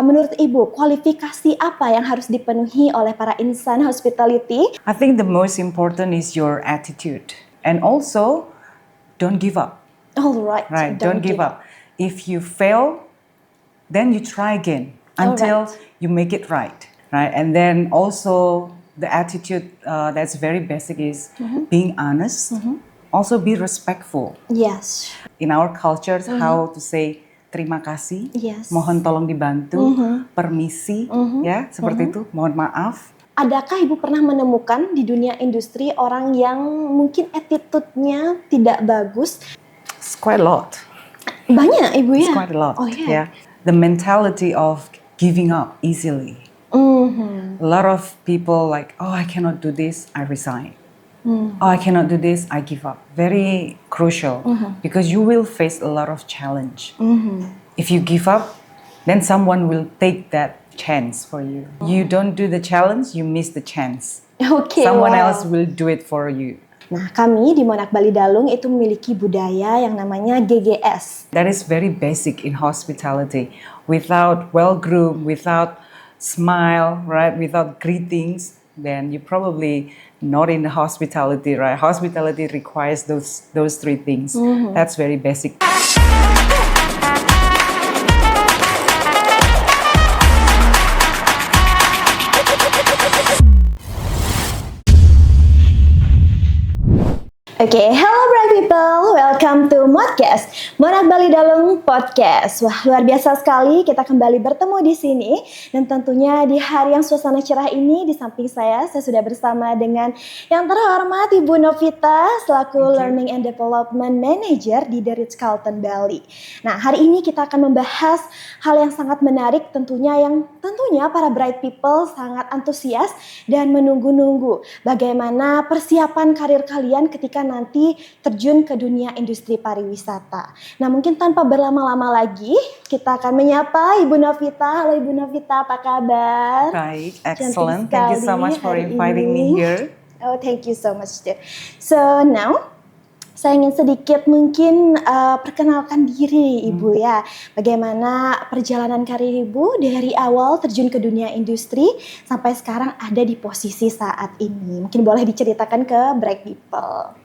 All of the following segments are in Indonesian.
Menurut Ibu, kualifikasi apa yang harus dipenuhi oleh para insan hospitality? I think the most important is your attitude. And also, don't give up. Alright, Don't give up. If you fail, then you try again until you make it right. And then also the attitude that's very basic is being honest. Also be respectful. Yes. In our cultures, how to say terima kasih, Yes. mohon tolong dibantu, permisi, ya seperti itu, mohon maaf. Adakah Ibu pernah menemukan di dunia industri orang yang mungkin attitude-nya tidak bagus? It's quite a lot. Banyak Ibu ya? It's quite a lot. Oh yeah. The mentality of giving up easily. A lot of people like, oh, I cannot do this, I resign. Oh, I cannot do this, I give up. Very crucial because you will face a lot of challenge. If you give up, then someone will take that chance for you. You don't do the challenge, you miss the chance. Okay, Someone else will do it for you. Nah, kami di Monarch Bali Dalung itu memiliki budaya yang namanya GGS. That is very basic in hospitality. Without well-groomed, without smile, right, without greetings, then you probably not in the hospitality, right? Hospitality requires those three things. That's very basic. Oke, hello bright people, welcome to Modcast, Monarch Bali Dalung Podcast. Wah, luar biasa sekali kita kembali bertemu di sini. Dan tentunya di hari yang suasana cerah ini, di samping saya sudah bersama dengan yang terhormat Ibu Novita selaku Learning and Development Manager di The Ritz-Carlton Bali. Nah, hari ini kita akan membahas hal yang sangat menarik tentunya para bright people sangat antusias dan menunggu-nunggu bagaimana persiapan karir kalian ketika nanti terjun ke dunia industri pariwisata. Nah, mungkin tanpa berlama-lama lagi, kita akan menyapa Ibu Novita. Halo Ibu Novita, apa kabar? Baik, excellent. Thank you so much for inviting me here. Oh, thank you so much too. So now, saya ingin sedikit mungkin perkenalkan diri Ibu ya. Bagaimana perjalanan karir Ibu dari awal terjun ke dunia industri sampai sekarang ada di posisi saat ini. Mungkin boleh diceritakan ke bright people.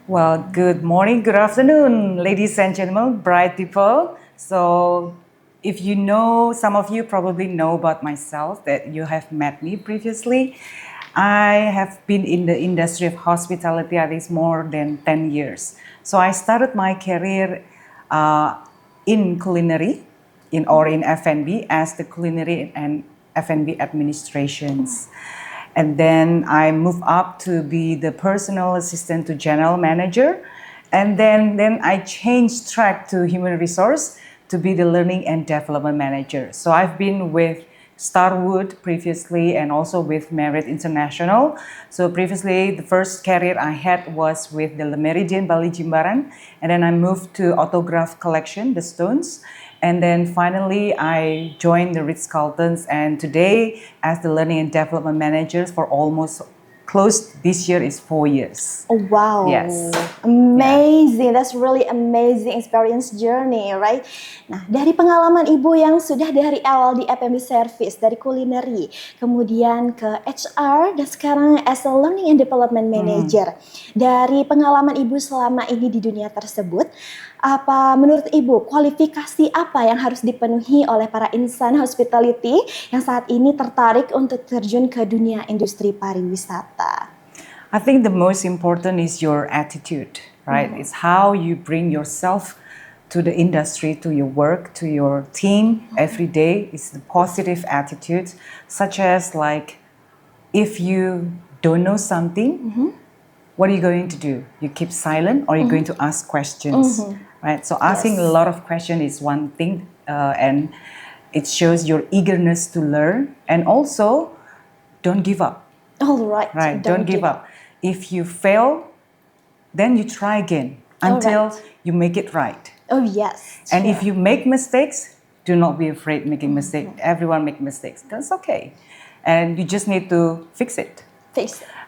Well, good morning, good afternoon, ladies and gentlemen, bright people. So, if you know, some of you probably know about myself that you have met me previously. I have been in the industry of hospitality at least more than 10 years. So, I started my career in culinary, in F&B as the culinary and F&B administrations. And then I moved up to be the personal assistant to general manager. And then I changed track to human resource to be the learning and development manager. So I've been with Starwood previously and also with Marriott International. So previously the first career I had was with the Le Méridien Bali Jimbaran. And then I moved to Autograph Collection, the Stones. And then finally, I joined the Ritz-Carltons, and today, as the Learning and Development Manager for almost close this year is 4 years. Oh, wow. Yes. Amazing. That's really amazing experience journey, right? Nah, dari pengalaman Ibu yang sudah dari awal di F&B service, dari culinary, kemudian ke HR, dan sekarang as a Learning and Development Manager. Dari pengalaman Ibu selama ini di dunia tersebut, apa menurut Ibu kualifikasi apa yang harus dipenuhi oleh para insan hospitality yang saat ini tertarik untuk terjun ke dunia industri pariwisata? I think the most important is your attitude, right? It's how you bring yourself to the industry, to your work, to your team every day. It's the positive attitude, such as like if you don't know something, what are you going to do? You keep silent or you're going to ask questions, right? So asking a lot of questions is one thing and it shows your eagerness to learn, and also don't give up. All right. Right, don't give up. If you fail, then you try again until you make it right. Oh yes. And if you make mistakes, do not be afraid making mistakes. Everyone make mistakes. That's okay. And you just need to fix it.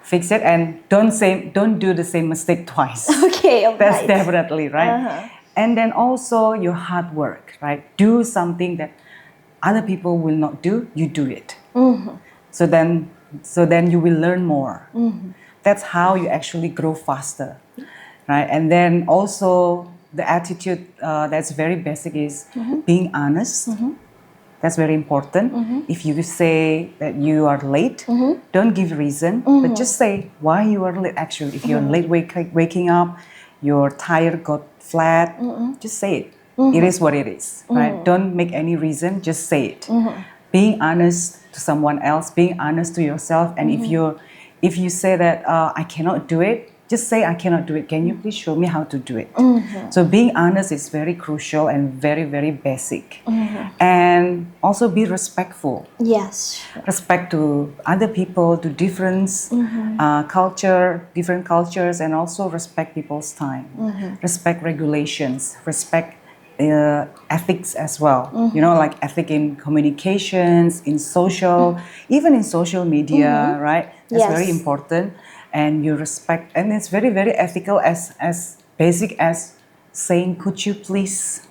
Fix it and don't do the same mistake twice. Okay, all That's right. definitely right. And then also your hard work, right? Do something that other people will not do, you do it. So then you will learn more. That's how you actually grow faster, right? And then also the attitude that's very basic is being honest. That's very important. If you say that you are late, don't give reason, but just say why you are late. Actually, if you're late waking up, you're tired, got flat, just say it. It is what it is, right? Don't make any reason, just say it. Being honest to someone else, being honest to yourself, and if you say that I cannot do it, just say I cannot do it. Can you please show me how to do it? So being honest is very crucial and very, very basic. And also be respectful. Yes. Respect to other people, to different different cultures, and also respect people's time. Respect regulations, respect ethics as well. You know, like ethic in communications, in social, even in social media, right? That's Yes. very important. And you respect, and it's very, very ethical as basic as saying, could you please?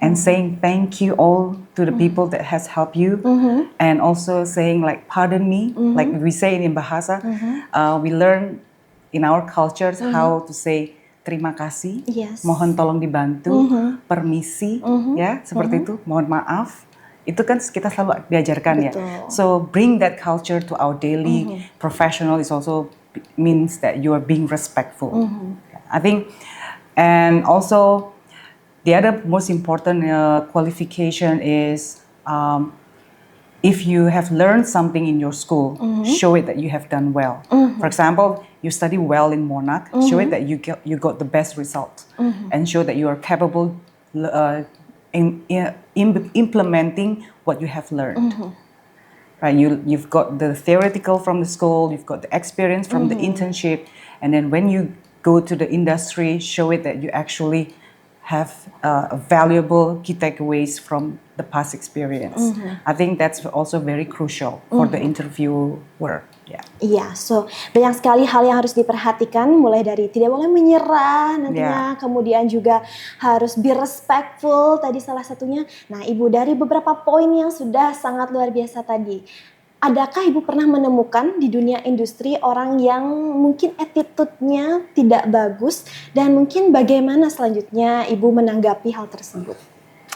And saying thank you all to the people that has helped you. And also saying like, pardon me, like we say in Bahasa, we learn in our cultures how to say terima kasih, Yes. mohon tolong dibantu, permisi, ya seperti itu, mohon maaf. Itu kan kita selalu diajarkan ya. Betul. So bring that culture to our daily professional is also means that you are being respectful. I think, and also the other most important qualification is if you have learned something in your school, show it that you have done well. For example, you study well in Monarch, show it that you got the best result, and show that you are capable in implementing what you have learned. Right, you've got the theoretical from the school, you've got the experience from the internship, and then when you go to the industry, show it that you actually have valuable key takeaways from the past experience. I think that's also very crucial for the interviewer. Yeah. Iya, so banyak sekali hal yang harus diperhatikan, mulai dari tidak boleh menyerah nantinya, kemudian juga harus be respectful tadi salah satunya. Nah, Ibu, dari beberapa poin yang sudah sangat luar biasa tadi, adakah Ibu pernah menemukan di dunia industri orang yang mungkin attitude-nya tidak bagus, dan mungkin bagaimana selanjutnya Ibu menanggapi hal tersebut?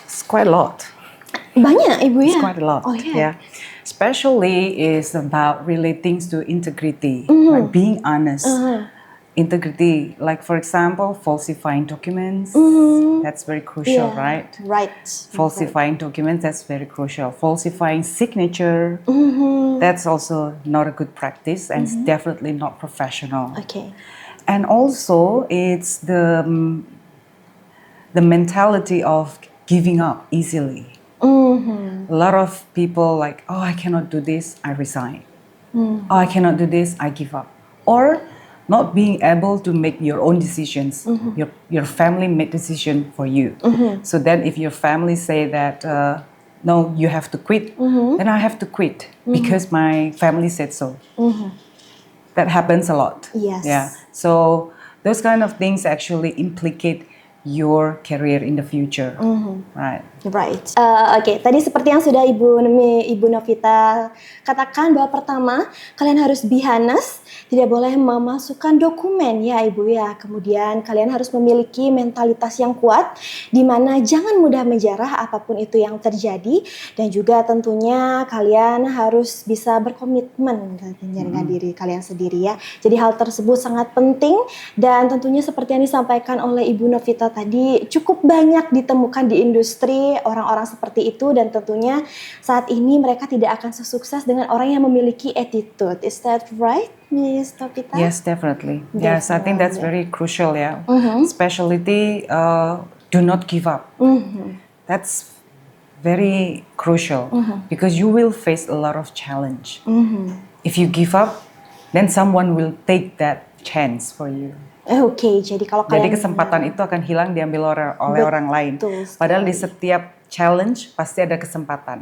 It's quite a lot. Banyak, Ibu, ya? It's quite a lot. Oh, yeah. Especially is about relating to integrity, like being honest. Integrity, like for example, falsifying documents. That's very crucial, right? Right. Falsifying documents, that's very crucial. Falsifying signature, that's also not a good practice, and it's definitely not professional. Okay. And also, it's the mentality of giving up easily. A lot of people like, oh, I cannot do this, I resign. Oh, I cannot do this, I give up. Or not being able to make your own decisions. Your family make decision for you. So then if your family say that, no, you have to quit, then I have to quit because my family said so. That happens a lot. Yes. Yeah. So those kind of things actually implicate your career in the future, right? Right. Oke, tadi seperti yang sudah Ibu Novita katakan, bahwa pertama kalian harus be honest, tidak boleh memasukkan dokumen ya Ibu ya. Kemudian kalian harus memiliki mentalitas yang kuat, di mana jangan mudah menjarah apapun itu yang terjadi, dan juga tentunya kalian harus bisa berkomitmen dengan diri kalian sendiri ya. Jadi hal tersebut sangat penting, dan tentunya seperti yang disampaikan oleh Ibu Novita tadi, cukup banyak ditemukan di industri orang-orang seperti itu, dan tentunya saat ini mereka tidak akan sesukses dengan orang yang memiliki attitude. Is that right, Miss Novita? Yes, definitely. Yes, I think that's very crucial. Yeah, specialty. Do not give up. That's very crucial because you will face a lot of challenge. If you give up, then someone will take that chance for you. Oke, jadi kalau kalian... Jadi kesempatan itu akan hilang diambil oleh orang lain. Padahal di setiap challenge pasti ada kesempatan.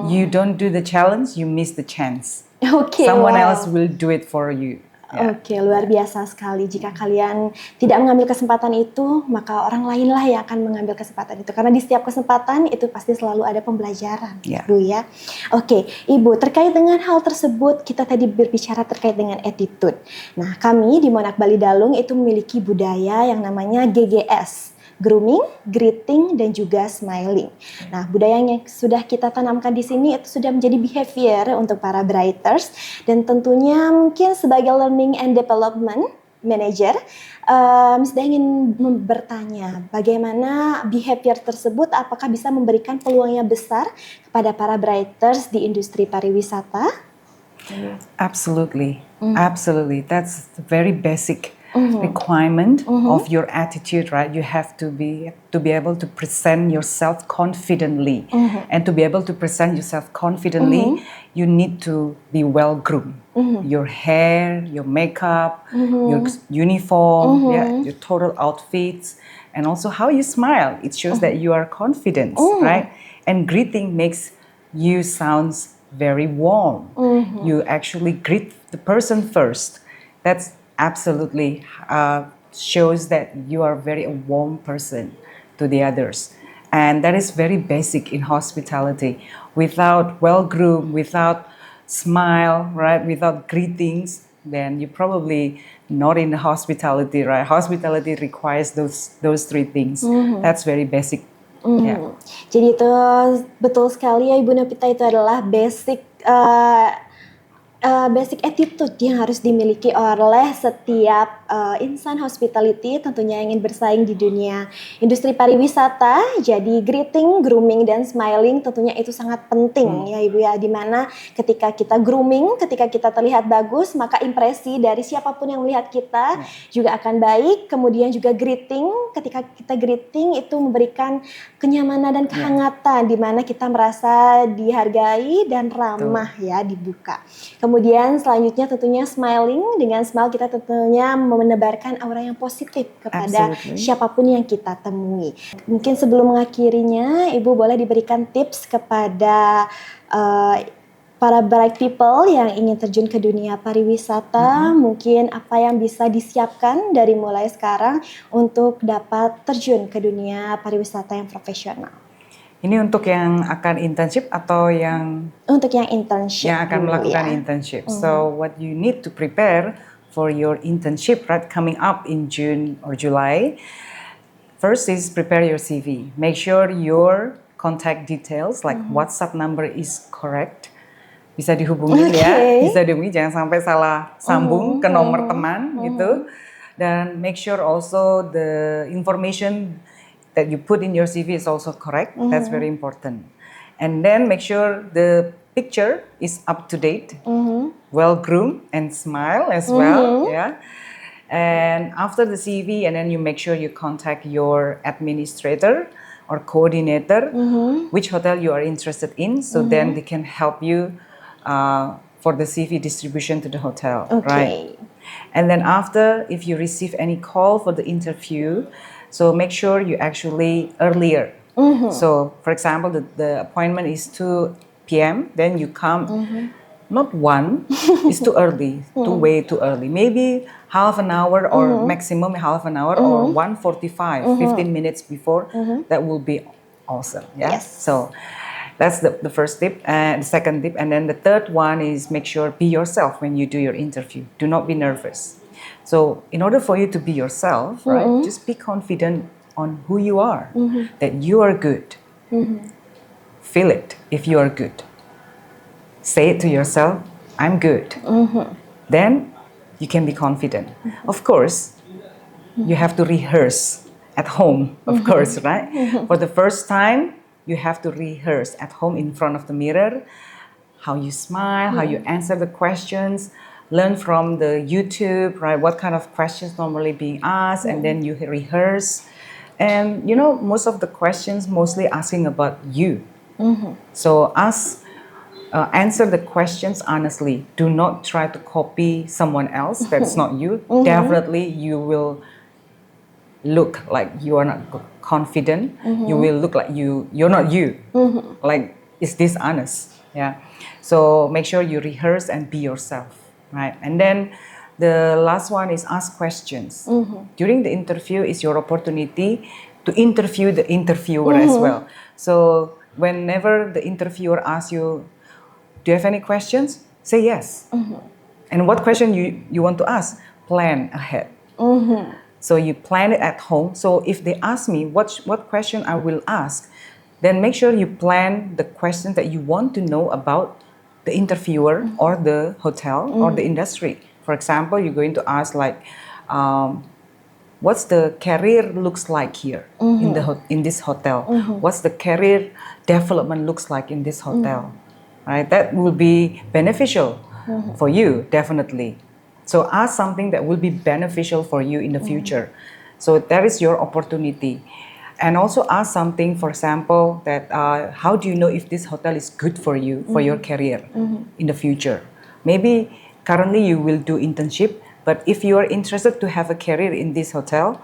You don't do the challenge, you miss the chance. Okay, Someone else will do it for you. Yeah. Oke, luar biasa sekali. Jika kalian tidak mengambil kesempatan itu, maka orang lainlah yang akan mengambil kesempatan itu. Karena di setiap kesempatan itu pasti selalu ada pembelajaran, Yeah. Bu ya. Oke, Ibu, terkait dengan hal tersebut, kita tadi berbicara terkait dengan attitude. Nah, kami di Monarch Bali Dalung itu memiliki budaya yang namanya GGS. Grooming, greeting, dan juga smiling. Nah, budaya yang sudah kita tanamkan di sini itu sudah menjadi behavior untuk para Brighters, dan tentunya mungkin sebagai learning and development manager, Miss Dah ingin bertanya bagaimana behavior tersebut apakah bisa memberikan peluangnya besar kepada para Brighters di industri pariwisata? Absolutely, absolutely. That's the very basic requirement of your attitude, right? You have to be able to present yourself confidently, and to be able to present yourself confidently, you need to be well groomed. Your hair, your makeup, your uniform, yeah, your total outfits, and also how you smile. It shows that you are confident, right? And greeting makes you sounds very warm. You actually greet the person first. That's absolutely shows that you are very a warm person to the others. And that is very basic in hospitality. Without well-groomed, without smile, right, without greetings, then you probably not in the hospitality, right? Hospitality requires those three things. That's very basic. Yeah. Jadi itu betul sekali ya Ibu Novita, itu adalah basic basic attitude yang harus dimiliki oleh setiap insan hospitality tentunya yang ingin bersaing di dunia industri pariwisata. Jadi greeting, grooming, dan smiling tentunya itu sangat penting ya Ibu ya, dimana ketika kita grooming, ketika kita terlihat bagus, maka impresi dari siapapun yang melihat kita juga akan baik. Kemudian juga greeting, ketika kita greeting itu memberikan kenyamanan dan kehangatan, dimana kita merasa dihargai dan ramah ya, dibuka. Kemudian selanjutnya tentunya smiling, dengan smile kita tentunya menebarkan aura yang positif kepada siapapun yang kita temui. Mungkin sebelum mengakhirinya, Ibu boleh diberikan tips kepada para bright people yang ingin terjun ke dunia pariwisata, mungkin apa yang bisa disiapkan dari mulai sekarang untuk dapat terjun ke dunia pariwisata yang profesional. Ini untuk yang akan internship atau yang Untuk yang internship yang akan dulu, melakukan ya. internship. So what you need to prepare for your internship, right, coming up in June or July. First is prepare your CV. Make sure your contact details like WhatsApp number is correct. Bisa dihubungi ya, bisa dihubungi, jangan sampai salah sambung ke nomor teman gitu. Dan make sure also the information that you put in your CV is also correct. That's very important. And then make sure the picture is up to date, well groomed, and smile as well. Yeah. And after the CV, and then you make sure you contact your administrator or coordinator, which hotel you are interested in, so then they can help you for the CV distribution to the hotel, right? And then after, if you receive any call for the interview, so make sure you actually earlier. So, for example, the appointment is 2 p.m., then you come, not 1, it's too early, way too early. Maybe half an hour or maximum half an hour or 1:45, 15 minutes before, that will be awesome. Yeah? Yes. So, that's the first tip, and the second tip. And then the third one is make sure be yourself when you do your interview. Do not be nervous. So in order for you to be yourself, right, just be confident on who you are, that you are good. Feel it if you are good. Say it to yourself, I'm good. Then you can be confident. Of course, you have to rehearse at home, of course, right? For the first time, you have to rehearse at home in front of the mirror, how you smile, how you answer the questions, learn from the YouTube, right? What kind of questions normally being asked, and then you rehearse. And you know, most of the questions mostly asking about you. So answer the questions honestly. Do not try to copy someone else that's not you. Definitely you will look like you are not confident. You will look like you're not you. Like it's dishonest. Yeah. So make sure you rehearse and be yourself, right? And then The last one is ask questions. During the interview is your opportunity to interview the interviewer as well. So whenever the interviewer asks you, do you have any questions? Say yes. And what question you want to ask? Plan ahead. So you plan it at home. So if they ask me what question I will ask, then make sure you plan the questions that you want to know about the interviewer or the hotel or the industry. For example, you're going to ask like, what's the career looks like here in this hotel? What's the career development looks like in this hotel? Right? That will be beneficial for you, definitely. So ask something that will be beneficial for you in the future. So that is your opportunity. And also ask something, for example, that how do you know if this hotel is good for you, for your career in the future? Maybe currently you will do internship, but if you are interested to have a career in this hotel,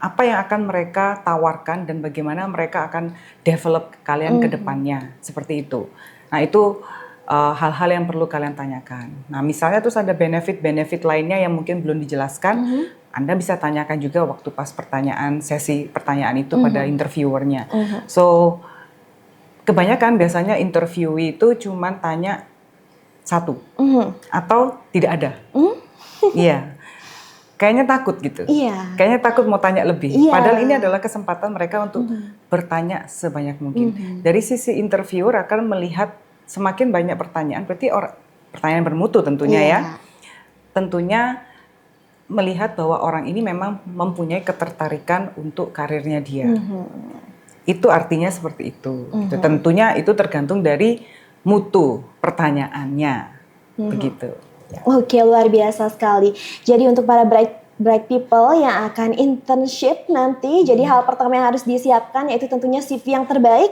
apa yang akan mereka tawarkan dan bagaimana mereka akan develop kalian ke depannya, seperti itu. Nah itu hal-hal yang perlu kalian tanyakan. Nah misalnya terus ada benefit-benefit lainnya yang mungkin belum dijelaskan, Anda bisa tanyakan juga waktu pas sesi pertanyaan itu pada interviewernya. So kebanyakan biasanya interviewee itu cuma tanya satu atau tidak ada. Iya. Kayaknya takut gitu. Kayaknya takut mau tanya lebih. Padahal ini adalah kesempatan mereka untuk bertanya sebanyak mungkin. Dari sisi interviewer akan melihat semakin banyak pertanyaan, berarti pertanyaan bermutu tentunya ya. Tentunya melihat bahwa orang ini memang mempunyai ketertarikan untuk karirnya dia. Itu artinya seperti itu. Tentunya itu tergantung dari mutu pertanyaannya. Begitu. Oke, luar biasa sekali. Jadi untuk para bright people yang akan internship nanti, jadi hal pertama yang harus disiapkan yaitu tentunya CV yang terbaik.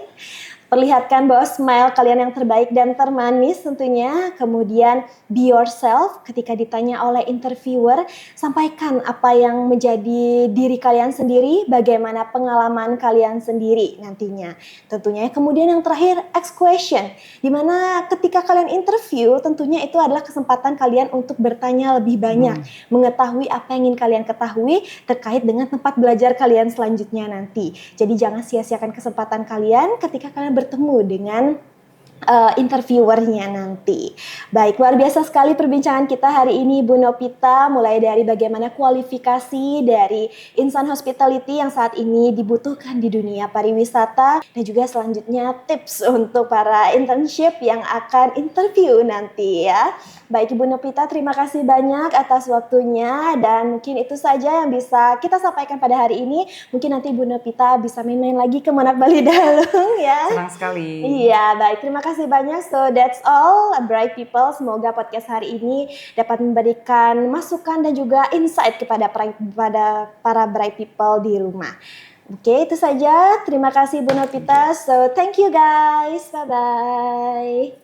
Perlihatkan bahwa smile kalian yang terbaik dan termanis tentunya. Kemudian be yourself ketika ditanya oleh interviewer. Sampaikan apa yang menjadi diri kalian sendiri, bagaimana pengalaman kalian sendiri nantinya. Tentunya kemudian yang terakhir, ask question. Dimana ketika kalian interview tentunya itu adalah kesempatan kalian untuk bertanya lebih banyak. Mengetahui apa yang ingin kalian ketahui terkait dengan tempat belajar kalian selanjutnya nanti. Jadi jangan sia-siakan kesempatan kalian ketika kalian bertemu dengan interviewernya nanti. Baik, luar biasa sekali perbincangan kita hari ini Bu Nopita, mulai dari bagaimana kualifikasi dari Insan Hospitality yang saat ini dibutuhkan di dunia pariwisata, dan juga selanjutnya tips untuk para internship yang akan interview nanti ya. Baik Ibu Nopita, terima kasih banyak atas waktunya, dan mungkin itu saja yang bisa kita sampaikan pada hari ini. Mungkin nanti Ibu Nopita bisa main-main lagi ke Monak Bali Dalung ya. Senang sekali. Iya, baik, terima kasih banyak. So that's all bright people. Semoga podcast hari ini dapat memberikan masukan dan juga insight kepada para bright people di rumah. Oke, itu saja. Terima kasih Bu Nopita. So thank you guys. Bye-bye.